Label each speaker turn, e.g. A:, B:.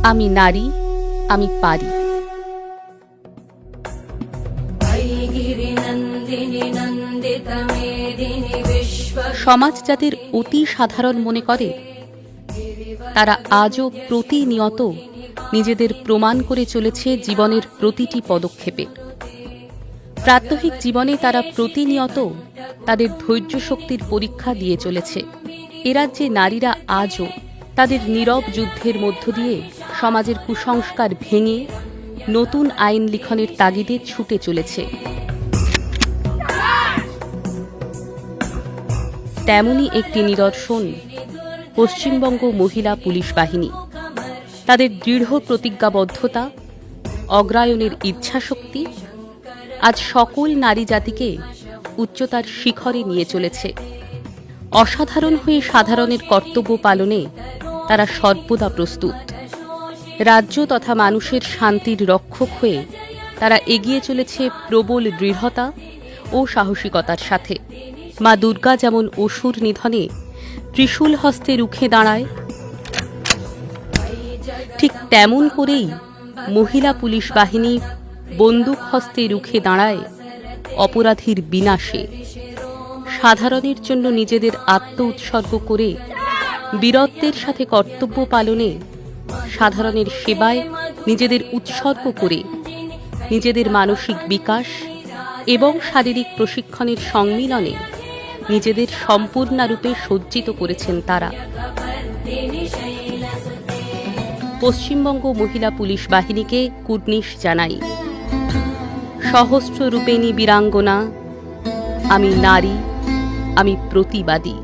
A: আমি নারী, আমি পারি। সমাজ যাদের অতি সাধারণ মনে করে, তারা আজও প্রতিনিয়ত নিজেদের প্রমাণ করে চলেছে জীবনের প্রতিটি পদক্ষেপে। প্রাত্যহিক জীবনে তারা প্রতিনিয়ত তাদের ধৈর্য শক্তির পরীক্ষা দিয়ে চলেছে। এ রাজ্যে নারীরা আজও তাদের নীরব যুদ্ধের মধ্য দিয়ে সমাজের কুসংস্কার ভেঙে নতুন আইন লিখনের তাগিদে ছুটে চলেছে। তেমনই একটি নিদর্শন পশ্চিমবঙ্গ মহিলা পুলিশ বাহিনী। তাদের দৃঢ় প্রতিজ্ঞাবদ্ধতা, অগ্রায়নের ইচ্ছাশক্তি আজ সকল নারী জাতিকে উচ্চতার শিখরে নিয়ে চলেছে। অসাধারণ হয়ে সাধারণের কর্তব্য পালনে তারা সর্বদা প্রস্তুত। রাজ্য তথা মানুষের শান্তির রক্ষক হয়ে তারা এগিয়ে চলেছে প্রবল দৃঢ়তা ও সাহসিকতার সাথে। মা দুর্গা যেমন অসুর নিধনে ত্রিশূল হস্তে রুখে দাঁড়ায়, ঠিক তেমন করেই মহিলা পুলিশ বাহিনী বন্দুক হস্তে রুখে দাঁড়ায় অপরাধীর বিনাশে। সাধারণের জন্য নিজেদের আত্ম উৎসর্গ করে বীরত্বের সাথে কর্তব্য পালনে, সাধারণের সেবায় নিজেদের উৎসর্গ করে নিজেদের মানসিক বিকাশ এবং শারীরিক প্রশিক্ষণের সম্মিলনে নিজেদের সম্পূর্ণরূপে সজ্জিত করেছেন তারা। পশ্চিমবঙ্গ মহিলা পুলিশ বাহিনীকে কুর্নিশ জানাই। সহস্র রূপেণী বীরাঙ্গনা, আমি নারী, আমি প্রতিবাদী।